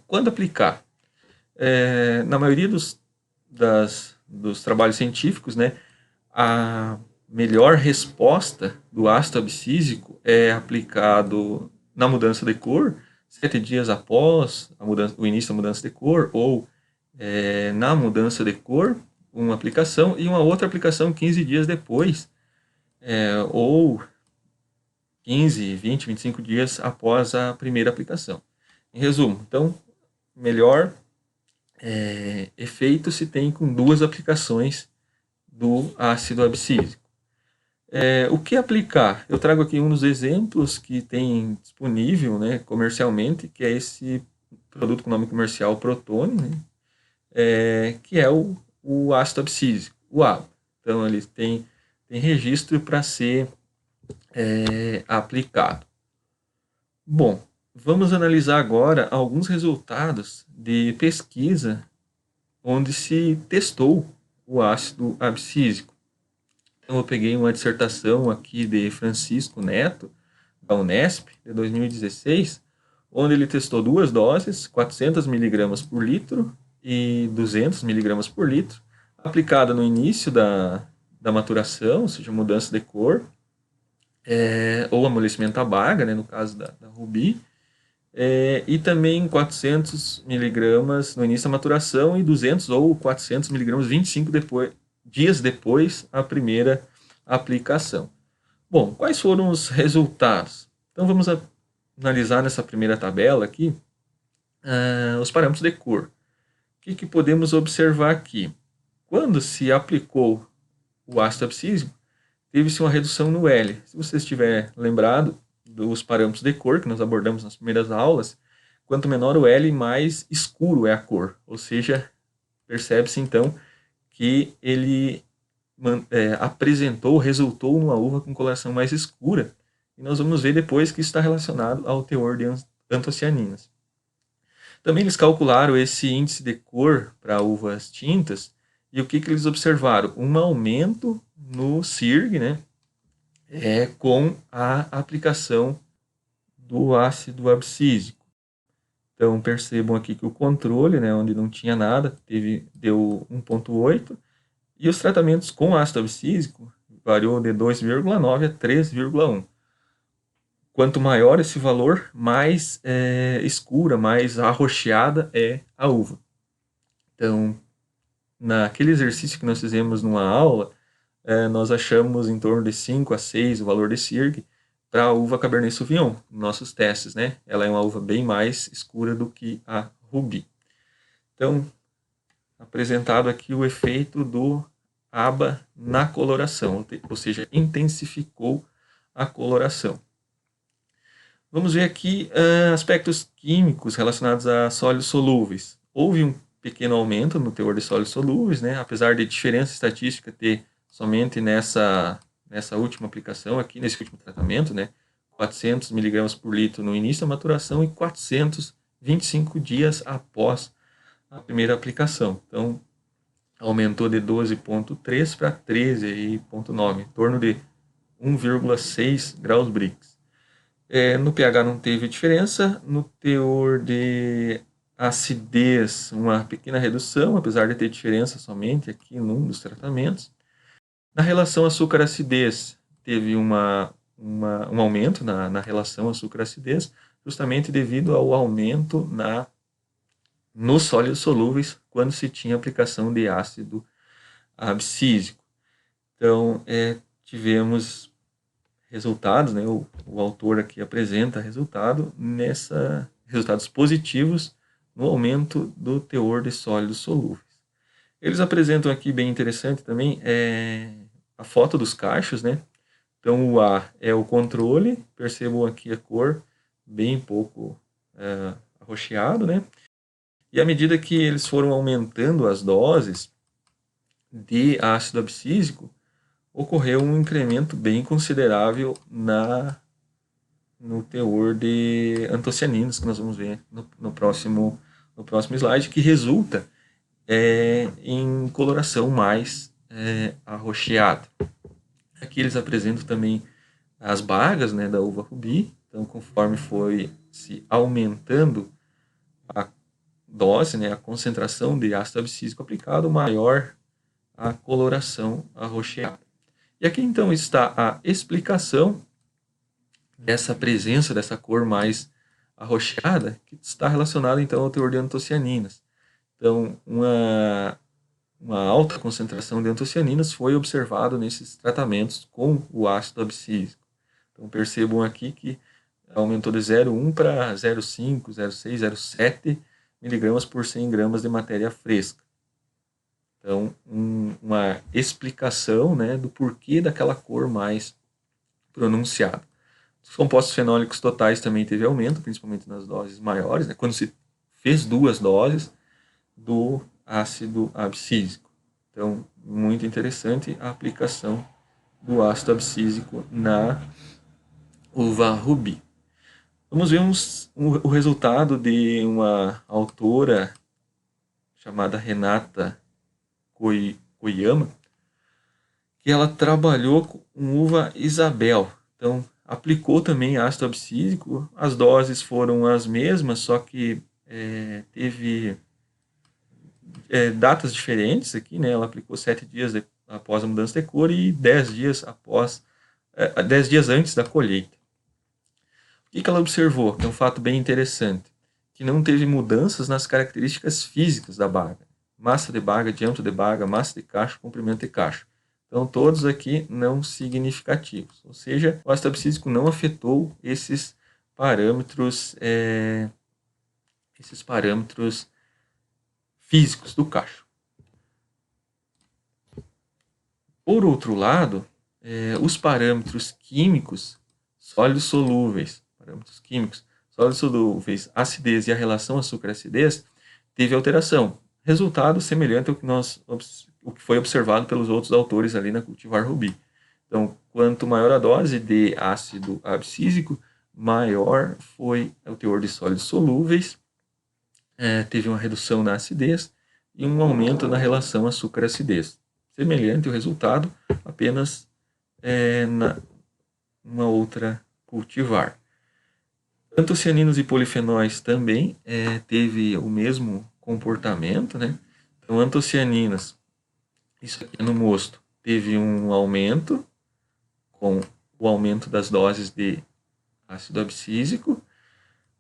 quando aplicar? Na maioria dos trabalhos científicos, né, a melhor resposta do ácido abscísico é aplicado na mudança de cor, 7 dias após o início da mudança de cor, ou na mudança de cor, uma aplicação, e uma outra aplicação 15 dias depois, ou 15, 20, 25 dias após a primeira aplicação. Em resumo, então, melhor efeito se tem com 2 aplicações do ácido abscísico. O que aplicar? Eu trago aqui um dos exemplos que tem disponível, né, comercialmente, que é esse produto com nome comercial Protone, né, que é o ácido abscísico, o ABA. Então, ele tem registro para ser aplicado. Bom, vamos analisar agora alguns resultados de pesquisa onde se testou o ácido abscísico. Então, eu peguei uma dissertação aqui de Francisco Neto, da Unesp, de 2016, onde ele testou 2 doses, 400 mg por litro e 200 mg por litro, aplicada no início da maturação, ou seja, mudança de cor, ou amolecimento à baga, né, no caso da Rubi, e também 400 mg no início da maturação e 200 ou 400 mg 25 dias depois a primeira aplicação. Bom, quais foram os resultados? Então vamos analisar nessa primeira tabela aqui os parâmetros de cor. O que podemos observar aqui? Quando se aplicou o ácido abscísico, teve-se uma redução no L. Se você estiver lembrado dos parâmetros de cor que nós abordamos nas primeiras aulas, quanto menor o L, mais escuro é a cor. Ou seja, percebe-se então que ele resultou numa uva com coloração mais escura. E nós vamos ver depois que isso está relacionado ao teor de antocianinas. Também eles calcularam esse índice de cor para uvas tintas, e o que eles observaram? Um aumento no CIRG, né, com a aplicação do ácido abscísico. Então percebam aqui que o controle, né, onde não tinha nada, deu 1,8, e os tratamentos com ácido abscísico variou de 2,9 a 3,1. Quanto maior esse valor, mais escura, mais arroxeada é a uva. Então, naquele exercício que nós fizemos numa aula, nós achamos em torno de 5 a 6 o valor de CIRG para a uva Cabernet Sauvignon, nossos testes, né? Ela é uma uva bem mais escura do que a Rubi. Então, apresentado aqui o efeito do ABA na coloração, ou seja, intensificou a coloração. Vamos ver aqui aspectos químicos relacionados a sólidos solúveis. Houve um pequeno aumento no teor de sólidos solúveis, né? Apesar de diferença estatística ter somente nessa última aplicação aqui, nesse último tratamento, né? 400 mg por litro no início da maturação e 425 dias após a primeira aplicação. Então, aumentou de 12,3 para 13,9, em torno de 1,6 graus Brix. No pH não teve diferença, no teor de acidez, uma pequena redução, apesar de ter diferença somente aqui num dos tratamentos. Na relação açúcar-acidez, teve um aumento na relação açúcar-acidez, justamente devido ao aumento nos sólidos solúveis, quando se tinha aplicação de ácido abscísico. Então, tivemos resultados, né? O autor aqui apresenta resultados positivos no aumento do teor de sólidos solúveis. Eles apresentam aqui, bem interessante também, a foto dos cachos, né? Então, o A é o controle, percebam aqui a cor bem pouco arroxeado, né? E à medida que eles foram aumentando as doses de ácido abscísico, ocorreu um incremento bem considerável no teor de antocianinas, que nós vamos ver no próximo slide, que resulta em coloração mais arroxeada. Aqui eles apresentam também as bagas, da uva Rubi. Então, conforme foi se aumentando dose, né, a concentração de ácido abscísico aplicado, maior a coloração arroxeada. E aqui então está a explicação dessa presença dessa cor mais arroxeada, que está relacionada então ao teor de antocianinas. Então, uma alta concentração de antocianinas foi observado nesses tratamentos com o ácido abscísico. Então, percebam aqui que aumentou de 0,1 para 0,5, 0,6, 0,7 miligramas por 100 gramas de matéria fresca. Então, uma explicação, né, do porquê daquela cor mais pronunciada. Os compostos fenólicos totais também teve aumento, principalmente nas doses maiores, né, quando se fez 2 doses do ácido abscísico. Então, muito interessante a aplicação do ácido abscísico na uva rubi. Vamos ver o resultado de uma autora chamada Renata Koyama, que ela trabalhou com uva Isabel. Então, aplicou também ácido abscísico, as doses foram as mesmas, só que teve datas diferentes aqui, né? Ela aplicou 7 dias após a mudança de cor e 10 dias após, 10 dias antes da colheita. O que ela observou? Que é um fato bem interessante, que não teve mudanças nas características físicas da baga. Massa de baga, diâmetro de baga, massa de cacho, comprimento de cacho. Então, todos aqui não significativos. Ou seja, o ácido abscísico não afetou esses parâmetros físicos do cacho. Por outro lado, os parâmetros químicos, sólidos solúveis, acidez e a relação açúcar-acidez, teve alteração. Resultado semelhante ao que foi observado pelos outros autores ali na cultivar rubi. Então, quanto maior a dose de ácido abscísico, maior foi o teor de sólidos solúveis, teve uma redução na acidez e um aumento na relação açúcar-acidez. Semelhante o resultado, apenas numa outra cultivar. Antocianinos e polifenóis também teve o mesmo comportamento, né? Então, antocianinas, isso aqui no mosto, teve um aumento com o aumento das doses de ácido abscísico.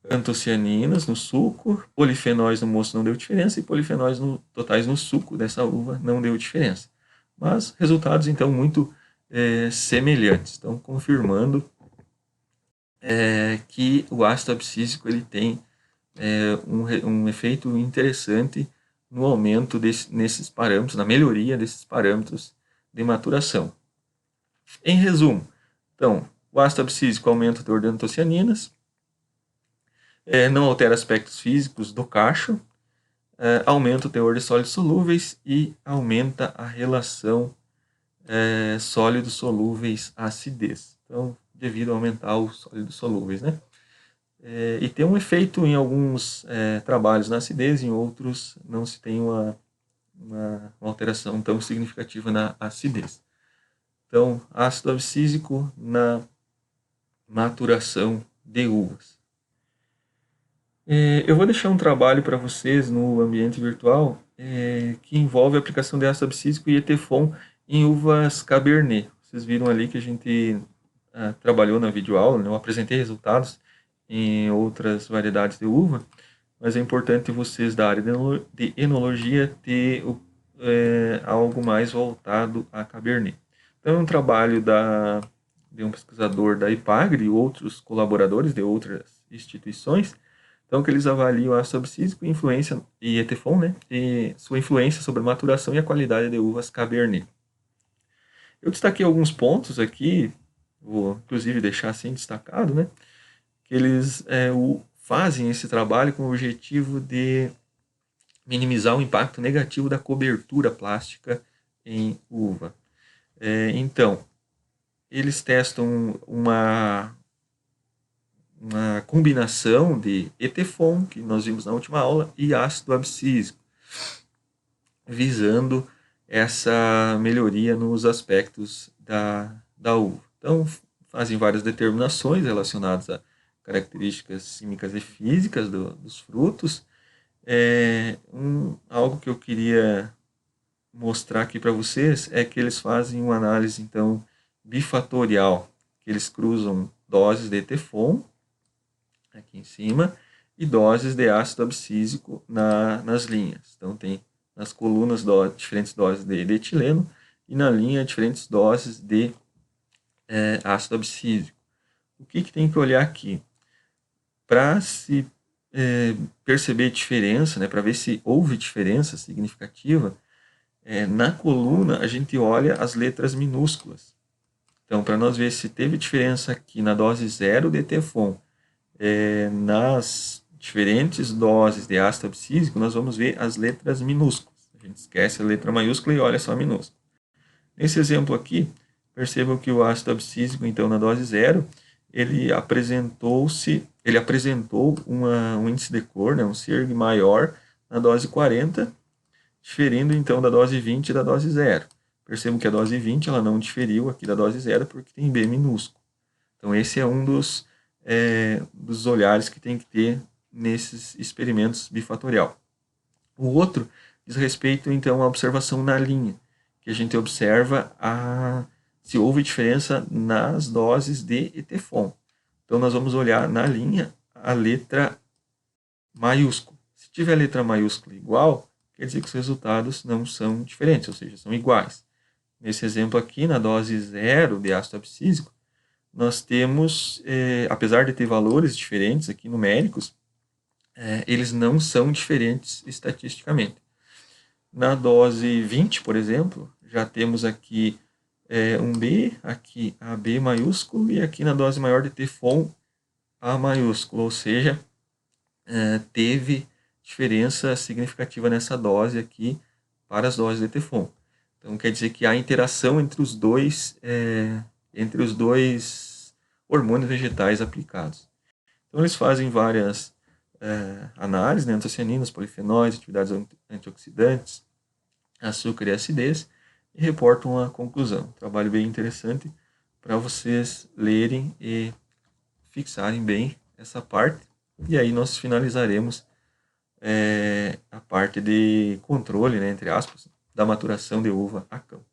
Antocianinas no suco, polifenóis no mosto não deu diferença e polifenóis totais no suco dessa uva não deu diferença. Mas resultados então muito semelhantes, estão confirmando que o ácido abscísico ele tem um efeito interessante no aumento nesses parâmetros, na melhoria desses parâmetros de maturação. Em resumo, então, o ácido abscísico aumenta o teor de antocianinas, não altera aspectos físicos do cacho, aumenta o teor de sólidos solúveis e aumenta a relação sólidos solúveis à acidez. Então, devido a aumentar os sólidos solúveis, né? E tem um efeito em alguns trabalhos na acidez, em outros não se tem uma alteração tão significativa na acidez. Então, ácido abscísico na maturação de uvas. Eu vou deixar um trabalho para vocês no ambiente virtual que envolve a aplicação de ácido abscísico e ETFON em uvas Cabernet. Vocês viram ali que a gente trabalhou na videoaula, né? Eu apresentei resultados em outras variedades de uva, mas é importante vocês da área de enologia ter algo mais voltado a Cabernet. Então é um trabalho de um pesquisador da IPAGRE e outros colaboradores de outras instituições, então que eles avaliam o ácido abscísico e ETFON, né, e sua influência sobre a maturação e a qualidade de uvas Cabernet. Eu destaquei alguns pontos aqui, vou inclusive deixar assim destacado, né, que eles fazem esse trabalho com o objetivo de minimizar o impacto negativo da cobertura plástica em uva. Então, eles testam uma combinação de ETFON, que nós vimos na última aula, e ácido abscísico, visando essa melhoria nos aspectos da uva. Então, fazem várias determinações relacionadas a características químicas e físicas dos frutos, Algo que eu queria mostrar aqui para vocês é que eles fazem uma análise então bifatorial, que eles cruzam doses de Teflon aqui em cima e doses de ácido abscísico nas linhas. Então tem nas colunas diferentes doses de etileno e na linha diferentes doses de ácido abscísico. O que tem que olhar aqui? Para se perceber diferença, né, para ver se houve diferença significativa, na coluna a gente olha as letras minúsculas. Então, para nós ver se teve diferença aqui na dose 0 de Teflon, nas diferentes doses de ácido abscísico, nós vamos ver as letras minúsculas. A gente esquece a letra maiúscula e olha só a minúscula. Nesse exemplo aqui, percebam que o ácido abscísico, então, na dose 0, ele apresentou um índice de cor, né, um CIRG maior na dose 40, diferindo então da dose 20 e da dose 0. Percebam que a dose 20 ela não diferiu aqui da dose 0 porque tem B minúsculo. Então esse é um dos olhares que tem que ter nesses experimentos bifatorial. O outro diz respeito então à observação na linha, que a gente observa se houve diferença nas doses de Etefon. Então nós vamos olhar na linha a letra maiúscula. Se tiver a letra maiúscula igual, quer dizer que os resultados não são diferentes, ou seja, são iguais. Nesse exemplo aqui, na dose 0 de ácido abscísico, nós temos, apesar de ter valores diferentes aqui numéricos, eles não são diferentes estatisticamente. Na dose 20, por exemplo, já temos aqui um B, aqui a B maiúsculo, e aqui na dose maior de Teflon, A maiúsculo, ou seja, teve diferença significativa nessa dose aqui para as doses de Teflon. Então quer dizer que há interação entre os dois hormônios vegetais aplicados. Então eles fazem várias análises, né, antocianinas, polifenóis, atividades antioxidantes, açúcar e acidez, e reportam a conclusão. Trabalho bem interessante para vocês lerem e fixarem bem essa parte. E aí nós finalizaremos a parte de controle, né, entre aspas, da maturação de uva a campo.